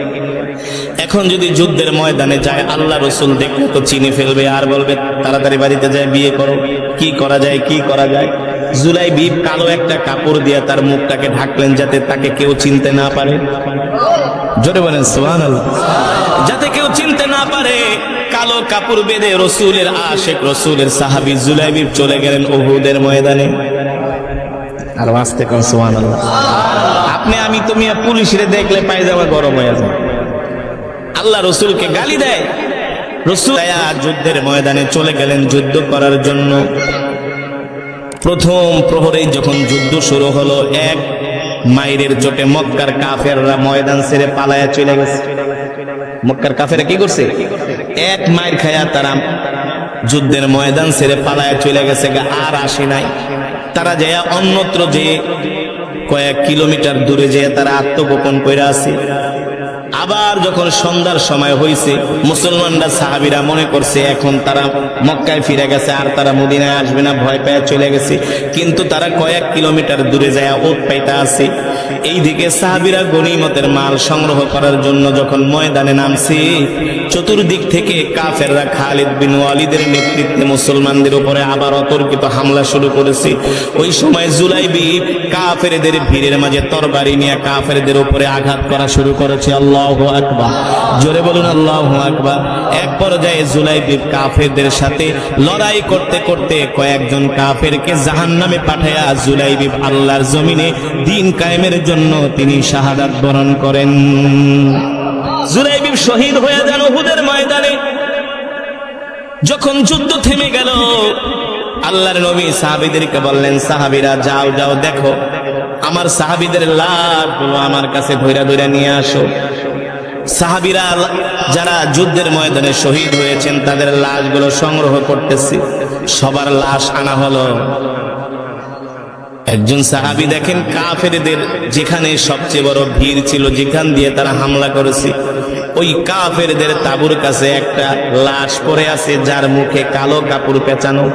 এখন যদি যুদ্ধের ময়দানে যায়, আল্লাহ রসুল দেখলে তো চিনে ফেলবে আর বলবে তাড়াতাড়ি বাড়িতে যায় বিয়ে করো। কি করা যায়, কি করা যায়? জুলাইবি কালো একটা কাপড় দিয়া তার মুখটাকে ঢাকলেন যাতে তাকে কেউ চিনতে না পারে। জোরে বলেন সুবহানাল্লাহ। যাতে কেউ চিনতে না পারে কালো কাপড় বেঁধে রসুলের আশিক, রসুলের সাহাবী জুলাইবি চলে গেলেন উহুদের ময়দানে। আর আস্তে কোন সুবহানাল্লাহ। আপনি আমি তুমি পুলিশরে দেখলে পায়জামা গরম হয়ে যায়। আল্লাহ রসুলকে গালি দেয়। রসুল যুদ্ধের ময়দানে চলে গেলেন যুদ্ধ করার জন্য। প্রথম প্রহরে যখন যুদ্ধ শুরু হলো, এক মাইরের চোটে মক্কার কাফেররা ময়দান ছেড়ে পালায়া চলে গেছে। মক্কার কাফেররা কি করছে? এক মাইর খায়া তারা যুদ্ধের ময়দান ছেড়ে পালায়া চলে গেছে, আর আসে নাই। তারা যায় অন্যত্র যে কয়েক কিলোমিটার দূরে যেয়ে তারা আত্মগোপন করে আছে। আবার যখন সন্ধ্যার সময় হয়েছে, মুসলমানরা সাহাবীরা মনে করছে এখন তারা মক্কায় ফিরে গেছে, আর তারা মদিনায় আসবে না, ভয় পেয়ে চলে গেছে। কিন্তু তারা কয়েক কিলোমিটার দূরে যায় ওত পাইতে আছে। এইদিকে সাহাবীরা গনিমতের মাল সংগ্রহ করার জন্য যখন ময়দানে নামছে, চতুর্দিক থেকে কাফেররা খালিদ বিন ওয়ালিদের নেতৃত্বে মুসলমানদের উপরে আবার অতর্কিত হামলা শুরু করেছে। ওই সময় জুলাইবি কাফেরদের ভিড়ের মাঝে তরবারি নিয়ে কাফেরদের উপরে আঘাত করা শুরু করেছে। আল্লাহু আকবার, জোরে বলুন আল্লাহু আকবার। এক পর্যায়ে জুলাইবি কাফেরদের সাথে লড়াই করতে করতে কয়েকজন কাফেরকে জাহান্নামে পাঠায়া জুলাইবি আল্লাহর জমিনে দ্বীন কায়েমের জন্য তিনি শাহাদাত বরণ করেন। জুলাইবি শহীদ হয়ে যান উহুদের ময়দানে। যখন যুদ্ধ থেমে গেল, আল্লাহর নবী সাহাবীদেরকে বললেন, সাহাবীরা যাও যাও দেখো আমার সাহাবীদের লাশগুলো আমার কাছে ধইরা ধইরা নিয়ে আসো। সাহাবীরা যারা যুদ্ধের ময়দানে শহীদ হয়েছেন তাদের লাশগুলো সংগ্রহ করতেছে। সবার লাশ আনা হলো। একজন সাহাবী দেখেন কাফেরদের যেখানে সবচেয়ে বড় ভিড় ছিল, যেখান দিয়ে তারা হামলা করেছে, ওই কাফেরদের তাঁবুর কাছে একটা লাশ পড়ে আছে যার মুখে কালো কাপড় পেঁচানো,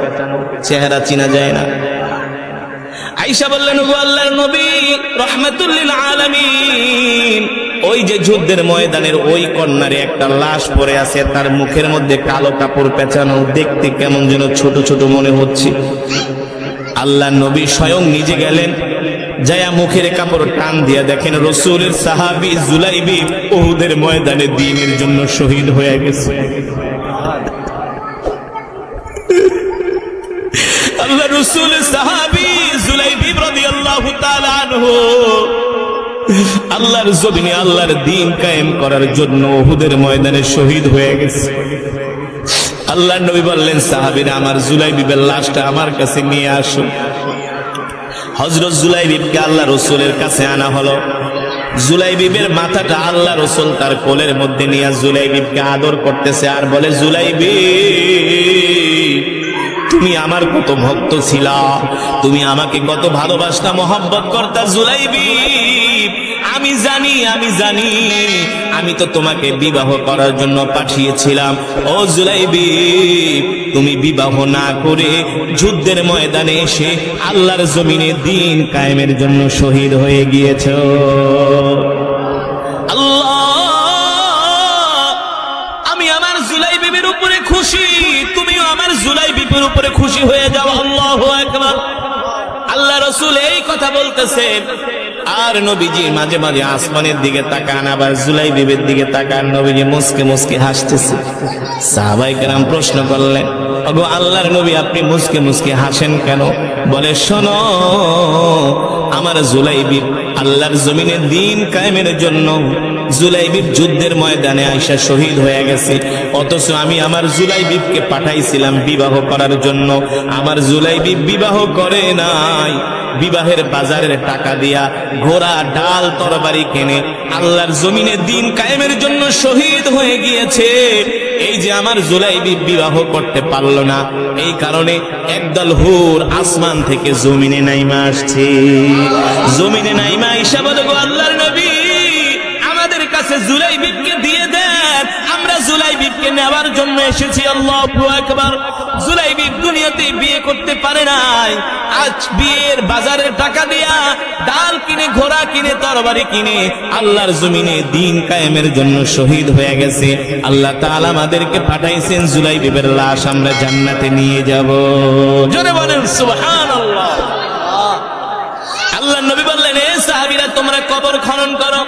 চেহারা চিনা যায় না। আয়েশা বললেন, ও আল্লাহর নবী রাহমাতুল লিল আলামিন, ওই যে যুদ্ধের ময়দানের ওই কর্নারে একটা লাশ পড়ে আছে, তার মুখের মধ্যে কালো কাপড় পেঁচানো, দেখতে কেমন যেন ছোট ছোট মনে হচ্ছে। আল্লাহর নবী স্বয়ং নিজে গেলেন, যায়া মুখের কাপড় টান দিয়া দেখেন রসুলের সাহাবী জুলাইবি উহুদের ময়দানে দ্বীনের জন্য শহীদ হয়ে গেছে। আল্লাহ রসুলের সাহাবী জুলাইবি রাদিয়াল্লাহু তাআলা আনহু আল্লাহর জমিনে আল্লাহর দ্বীন কায়েম করার জন্য উহুদের ময়দানে শহীদ হয়ে গেছে। আল্লাহর নবী বললেন, সাহাবীরা আমার জুলাইবিবের লাশটা আমার কাছে নিয়ে আসো। হযরত জুলাইবিবকে আল্লাহ রসুলের কাছে আনা হলো। জুলাইবিবের মাথাটা আল্লাহ রসুল তার কোলের মধ্যে নিয়ে জুলাইবিবকে আদর করতেছে আর বলে, জুলাইবি তুমি আমার কত ভক্ত ছিলা, তুমি আমাকে কত ভালোবাসতা, মহব্বত করতা। জুলাইবি আমি জানি, আমি তো তোমাকে বিবাহ করার জন্য পাঠিয়েছিলাম। ও জুলাইবি, তুমি বিবাহ না করে যুদ্ধের ময়দানে এসে আল্লাহর জমিনে দ্বীন কায়েমের জন্য শহীদ হয়ে গিয়েছো। আল্লাহ, আমি আমার জুলাইবির উপরে খুশি, তুমিও আমার জুলাইবির উপরে খুশি হয়ে যাও। আল্লাহু আকবার। আল্লাহ রাসূল এই কথা বলতেছেন আর নবীজি মাঝে মাঝে আসমানের দিকে তাকান, আবার জুলাইবিবের দিকে তাকান। নবীজি মুস্কে মুস্কে হাসতেছে। সাহাবায়ে কেরাম প্রশ্ন করলেন, ওগো আল্লাহর নবী আপনি মুস্কে মুস্কে হাসেন কেন? বলে, শোনো, আমার জুলাইবি আল্লাহর জমিনে দ্বীন কায়েমের জন্য জুলাইবি যুদ্ধের ময়দানে আয়েশা শহীদ হয়ে গেছে, অথচ আমি আমার জুলাইবিকে পাঠাইছিলাম বিবাহ করার জন্য। আমার জুলাইবি বিবাহ করে নাই, বিবাহের বাজারের টাকা দিয়া ঘোড়া ডাল তরবারি কিনে আল্লাহর জমিনে দ্বীন কায়েমের জন্য শহীদ হয়ে গিয়েছে। এই যে আমার জুলাইবি বিবাহ করতে পারলো না, এই কারণে একদল হুর আসমান থেকে জমিনে নাইমা আসছে। জমিনে নাইমা আইসা বলে, গো আল্লাহর নবী, আমাদের কাছে জুলাইবিবকে দিয়ে দেন, আমরা জুলাইবিবকে নেওয়ার জন্য এসেছি। আল্লাহু আকবার। জুলাইবিব দুনিয়াতে বিয়ে করতে পারে নাই, আজ বিয়ের বাজারের টাকা দিয়া ডাল কিনে, ঘোড়া কিনে, তরবারি কিনে আল্লাহর জমিনে দ্বীন কায়েমের জন্য শহীদ হয়ে গেছে। আল্লাহ তাআলা আমাদেরকে পাঠাইছেন জুলাইবিবের লাশ আমরা জান্নাতে নিয়ে যাব। জোরে বলেন সুবহানাল্লাহ। আল্লাহর নবী বললেন, এ সাহাবীরা, তোমরা কবর খনন করো,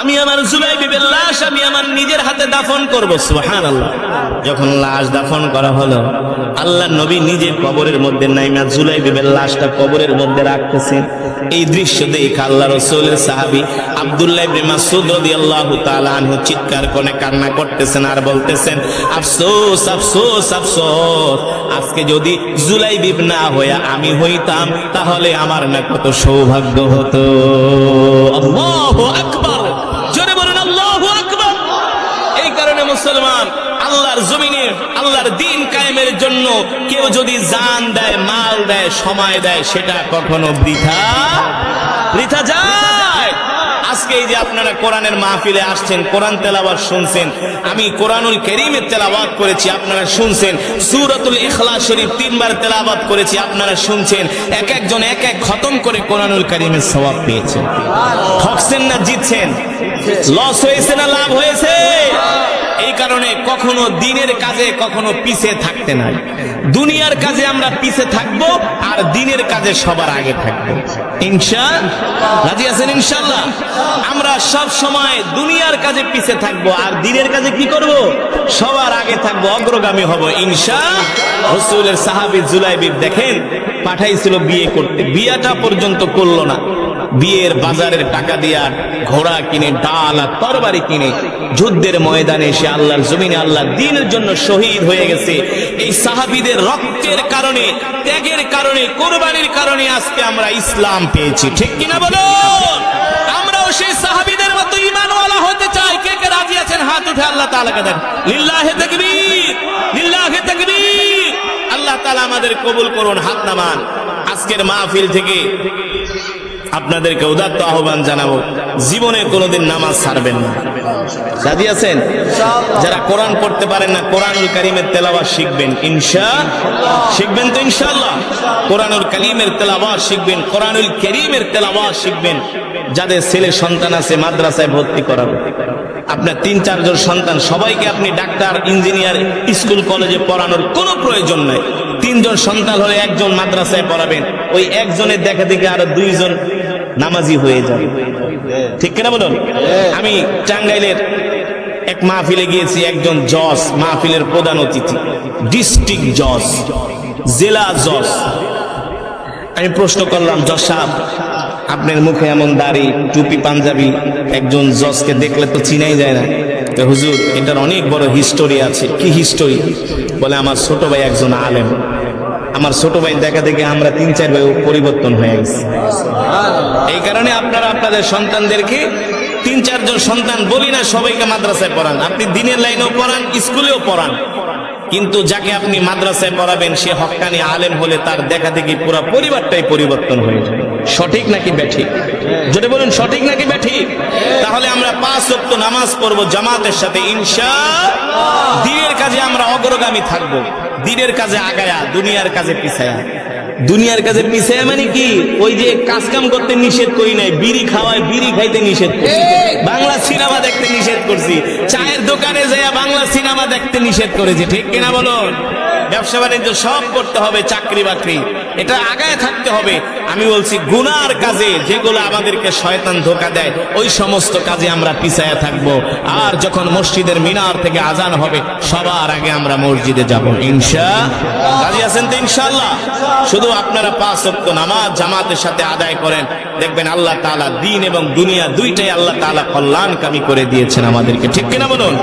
আমি আমার জুলাইবিবের লাশ আমি আমার নিজের হাতে দাফন করব। সুবহানাল্লাহ। যখন লাশ দাফন করা হলো, আল্লাহর নবী নিজে কবরের মধ্যে নাইমা জুলাইবিবের লাশটা কবরের মধ্যে রাখতেছেন। এই দৃশ্য দেখে আল্লাহ রাসূলের সাহাবী আব্দুল্লাহ ইবনে মাসউদ রাদিয়াল্লাহু তাআলা আনহু চিৎকার করে কান্না করতেছেন আর বলতেছেন, আফসোস আফসোস আফসোস, আজকে যদি জুলাইবিব না হইয়া আমি হইতাম তাহলে আমার না কত সৌভাগ্য হতো। আল্লাহু আকবার। জোরে বলুন আল্লাহু আকবার। এই কারণে মুসলমান, আল্লাহর জমিনে আল্লাহর দ্বীন কায়েমের জন্য কেউ যদি জান দেয়, মাল দেয়, সময় দেয়, সেটা কখনো বৃথা যায়। আজকে এই যে আপনারা কোরআনের মাহফিলে আসছেন, কোরআন তেলাওয়াত শুনছেন, আমি কোরআনুল কারীমের তেলাওয়াত করেছি, আপনারা শুনছেন। সূরাতুল ইখলাস শরীফ 3 বার তেলাওয়াত করেছি, আপনারা শুনছেন। এক একজন এক এক খতম করে কোরআনুল কারীমের সওয়াব পেয়েছেন। ঠকছেন না জিতছেন? লস হয়েছে না লাভ হয়েছে? এই কারণে কখনো দ্বীনের কাজে কখনো পিছে থাকতে নাই। দুনিয়ার কাজে আমরা পিছে থাকবো আর দ্বীনের কাজে সবার আগে থাকবো। ইনশাআল্লাহ রাজি আছেন? ইনশাআল্লাহ। আমরা সব সময় দুনিয়ার কাজে পিছে থাকবো আর দ্বীনের কাজে কি করব? সবার আগে থাকবো, অগ্রগামী হব ইনশাআল্লাহ। রাসূলের সাহাবী জুলাইবিব দেখেন, পাঠাইছিল বিয়ে করতে, বিয়েটা পর্যন্ত করলো না। বিয়ের বাজারের টাকা দিয়া ঘোড়া কিনে, ডাল আর তরবারি কিনে যুদ্ধের ময়দানে এসে আল্লাহর জমিনে আল্লাহর দ্বীনের জন্য শহীদ হয়ে গেছে। এই সাহাবীদের রক্তের কারণে, ত্যাগের কারণে, কোরবানির কারণে আজকে আমরা ইসলাম পেয়েছি। ঠিক কিনা বলুন? আমরাও সেই সাহাবীদের মতো ঈমানওয়ালা হতে চাই। কে কে রাজি আছেন হাত উঠে আল্লাহ তাআলাকে দেন। লিল্লাহি তাকবীর, লিল্লাহি তাকবীর। আল্লাহ তাআলা আমাদের কবুল করুন। হাত নামান। আজকের মাহফিল থেকে আপনাদেরকে উদাত্ত আহ্বান জানাবো, জীবনে কোনোদিন নামাজ ছাড়বেন না। রাজি আছেন? যারা কোরআন পড়তে পারেন না, কোরআনুল কারীমের তেলাওয়াত শিখবেন ইনশাআল্লাহ। শিখবেন তো ইনশাআল্লাহ? কোরআনুল কারীমের তেলাওয়াত শিখবেন, কোরআনুল কারীমের তেলাওয়াত শিখবেন। যাদের ছেলে সন্তান আছে মাদ্রাসায় ভর্তি করাবেন। আপনার 3-4 জন সন্তান, সবাইকে আপনি ডাক্তার, ইঞ্জিনিয়ার, স্কুল কলেজে পড়ানোর কোনো প্রয়োজন নাই। 3 জন সন্তান হলে 1 জন মাদ্রাসায় পড়াবেন। ওই একজনের দেখা দেখে আরো 2 জন নামাজি হয়ে যাবে। ঠিক কিনা বলুন? আমি টাঙ্গাইলের এক মাহফিলে গিয়েছি, একজন জজ, মাহফিলের প্রধান অতিথি, ডিস্ট্রিক্ট জজ, জেলা জজ। আমি প্রশ্ন করলাম, জজ সাহেব, আপনার মুখে এমন দাড়ি, টুপি, পাঞ্জাবি, একজন জজকে দেখলে তো চিনাই যায় না। হুজুর, এটার অনেক বড় হিস্টোরি আছে। কি হিস্টোরি? বলে, আমার ছোট ভাই একজন আলেম, আমার ছোট ভাই দেখা দেখে আমরা 3-4 ভাই পরিবর্তন হয়ে গেছে। এই কারণে আপনারা আপনাদের সন্তানদেরকে 3-4 জন সন্তান বলি না, সবাইকে মাদ্রাসায় পড়ান। আপনি দিনের লাইনেও পড়ান, স্কুলেও পড়ান, কিন্তু যাকে আপনি মাদ্রাসায় পড়াবেন সে হক্কানি আলেম হলে তার দেখা দেখি পুরো পরিবারটাই পরিবর্তন হয়ে যায়। সঠিক নাকি ব্যাঠিক? যদি বলুন সঠিক নাকি ব্যাঠিক? তাহলে আমরা 5 ওয়াক্ত নামাজ পড়বো জামাতের সাথে ইনশাআল্লাহ। দ্বীনের কাজে আমরা অগ্রগামী থাকবো, দ্বীনের কাজে আগায়া, দুনিয়ার কাজে পিছায়া। দুনিয়ার কাজে পিছায়া মানে কি? ওই যে কাজ কাম করতে নিষেধ করি নাই, বিড়ি খাওয়ায়, বিড়ি খাইতে নিষেধ করছি, বাংলা সিনেমা দেখতে নিষেধ করছি, চায়ের দোকানে যাইয়া বাংলা সিনেমা দেখতে নিষেধ করেছি। ঠিক কিনা বলুন? ব্যবসা বাণিজ্য সব করতে হবে, চাকরি বাকরি, এটা আগায় থাকতে হবে। আমি বলছি গুনার কাজে যেগুলো আমাদেরকে শয়তান ধোঁকা দেয়, ওই সমস্ত কাজে আমরা পিছায়া থাকবো। আর যখন মসজিদের মিনার থেকে আজান হবে, সবার আগে আমরা মসজিদে যাব ইনশাআল্লাহ। রাজি আছেন তো ইনশাআল্লাহ? শুধু আপনারা 5 ওয়াক্ত নামাজ জামাতের সাথে আদায় করেন, দেখবেন আল্লাহ তাআলা দ্বীন এবং দুনিয়া দুইটাই আল্লাহ তাআলা কল্যাণকামী করে দিয়েছেন আমাদেরকে। ঠিক কিনা বলুন?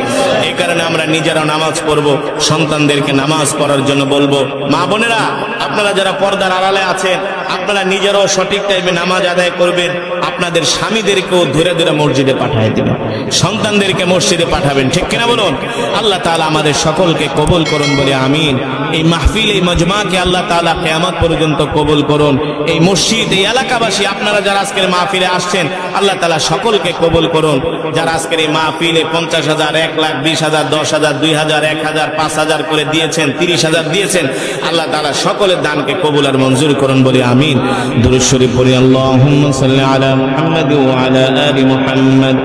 এই কারণে আমরা নিজেরা নামাজ পড়বো, সন্তানদেরকে নামাজ পড়ার জন্য বলবো। মা বোনেরা, আপনারা যারা পর্দার আড়ালে আছেন, আপনারা নিজেরাও সঠিক টাইমে নামাজ আদায় করবেন, আপনাদের স্বামীদেরকেও ধরে ধরে মসজিদে পাঠিয়ে দেবেন, সন্তানদেরকে মসজিদে পাঠাবেন, ঠিক কিনা বলুন? আল্লাহ তাআলা আমাদের সকলকে কবুল করুন বলে আমিন। এই মাহফিল, এই মজমাকে আল্লাহ তাআলা কিয়ামত পর্যন্ত কবুল করুন। এই মসজিদ, এই এলাকাবাসী, আপনারা যারা আজকের মাহফিলে আসছেন, আল্লাহ তাআলা সকলকে কবুল করুন। যারা আজকের এই মাহফিলে 50,000, 1,00,000, 20,000, 10,000, 2,000, 1,000, 5,000 করে দিয়েছেন, 30,000 দিয়েছেন, আল্লাহ তাআলা সকলের দানকে কবুল আর মঞ্জুর করুন বলে আমিন। দুরূদ শরীফ পড়ি। আল্লাহুম্মা সাল্লি আলা মুহাম্মাদ ওয়া আলা আলি মুহাম্মাদ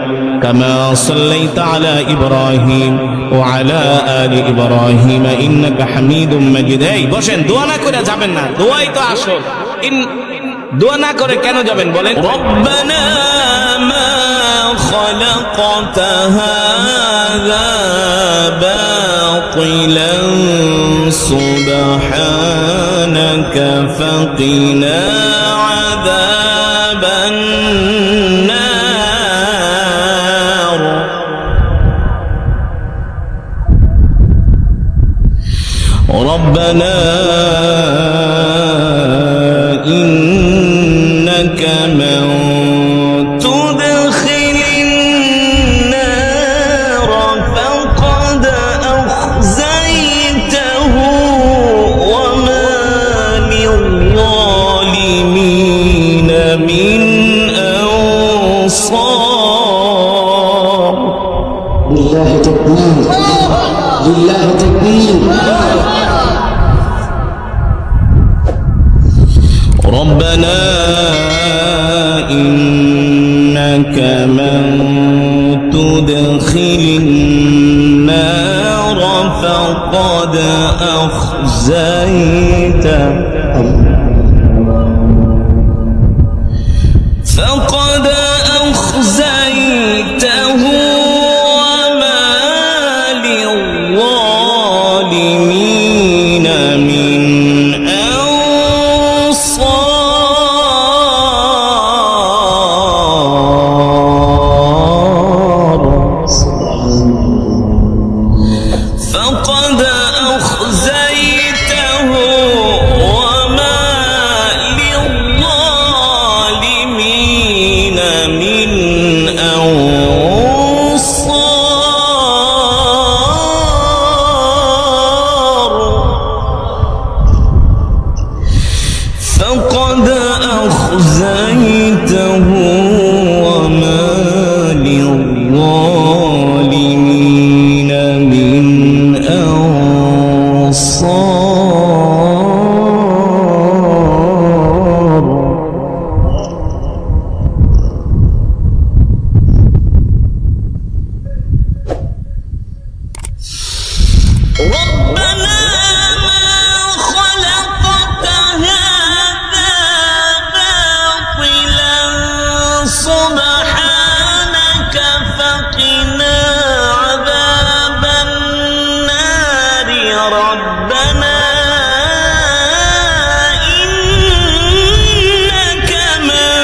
কামা সাল্লাইতা আলা ইব্রাহিম ওয়া আলা আলি ইব্রাহিম ইন্নাকা হামিদুম মাজিদ। এই বসেন, দোয়া না করে যাবেন না, দোয়াই তো আসল। দোয়া না করে কেন যাবেন বলেন? রব্বানা মা খালাকতা হাযা বাতিলান সুবহানাকা ফাকিনা আযাবান নার। রব্বানা إنك من تدخل النار فقد أخزيته وما للظالمين من أنصار. لله تكبير، لله تكبير. ربنا إنك من تدخل النار فقد أخزيته فقد أخزيته وما للظالمين من فقد أخزيته وما للظالمين من أنصار. فقد أخزيته وما للظالمين من أنصار. ربنا ما خلقت هذا باطلا سبحانك فقنا عذاب النار. ربنا إنك من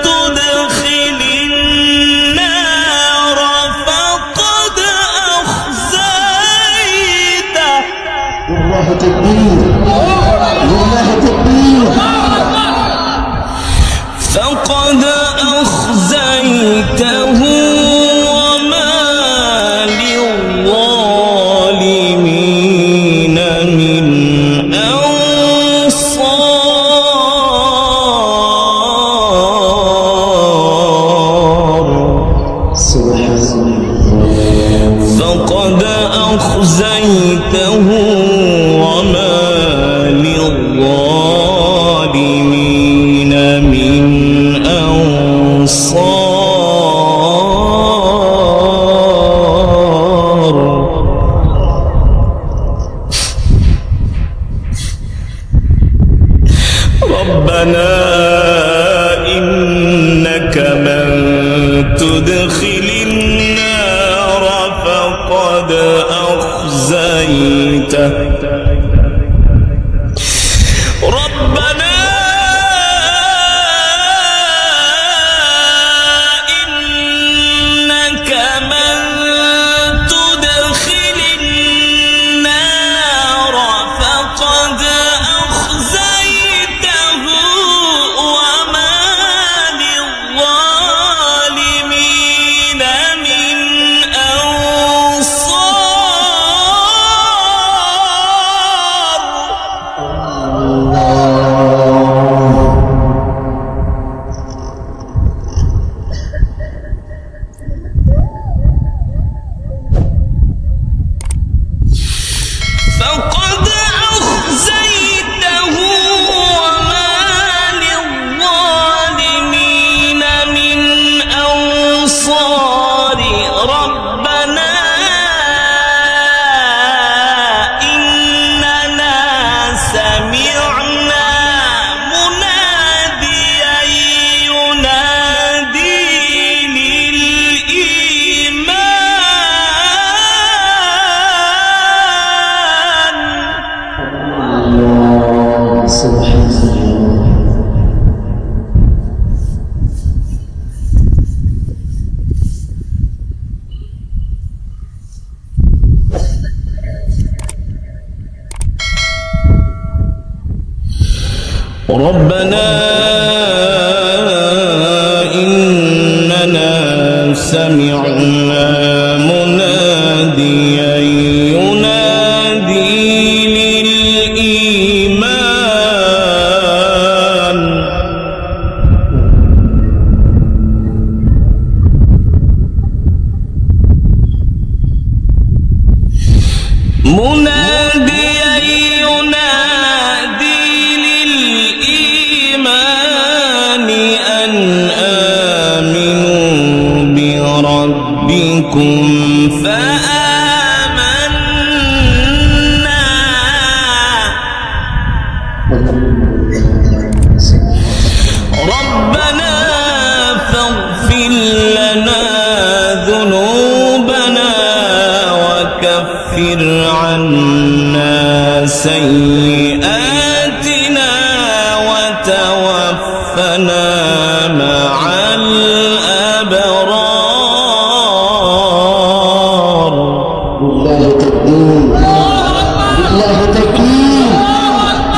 تدخل النار فقد أخزيته. لله تكبير، لله تكبير. فقد أخزيته وما للظالمين من أنصار. سبحان الله. فقد أخزيته وما للظالمين من أنصار. ربنا إنك من تدخل النار فقد أخزيته. ربنا إنك من تدخل النار فقد أخزيته ربنا إننا سمعنا مناديا ينادي للإيمان مناديا ينادي للإيمان أن آمنوا بربكم فآمنا ربنا فاغفر لنا ذنوبنا وكفر عنا سيئاتنا وتوفنا مع الأبرار لله تكبير لله تكبير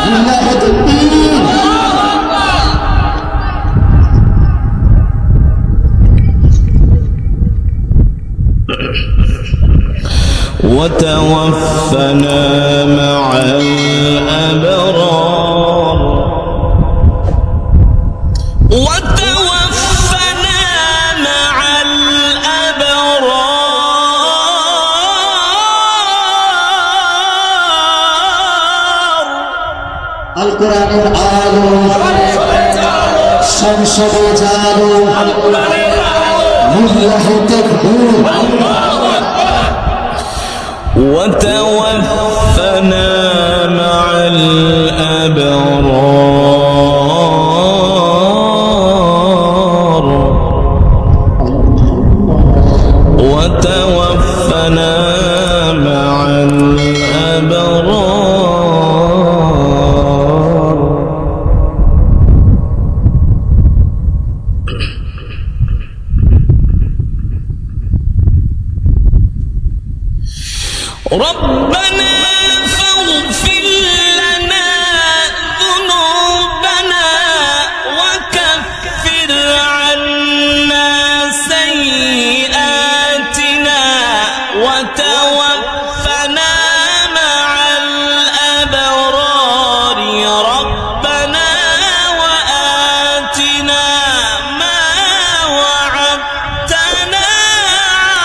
لله تكبير وتوفنا مع الأبرار وتوفنا مع الأبرار القرآن العالم সংসদ চালু لله تكبير وتوفنا مع الأبرار وتوفنا مع الأبرار ربنا فاغفر لنا ذنوبنا وكفر عنا سيئاتنا وتوفنا مع الأبرار ربنا وآتنا ما وعدتنا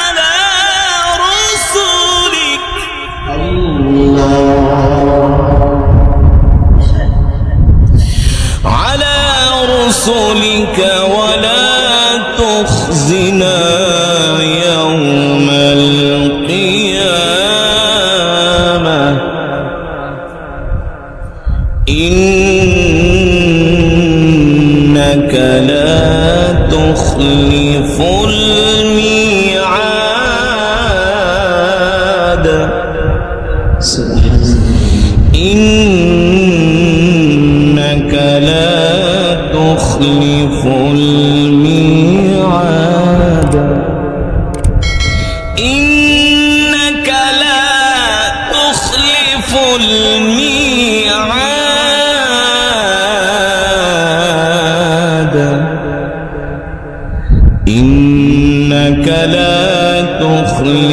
على رسلك على رسلك ولا تخزنا يوم القيامة إنك لا تخلف الميعاد سبحان إنك لا تخلف الميعاد إنك لا تخلف الميعاد إنك لا تخلف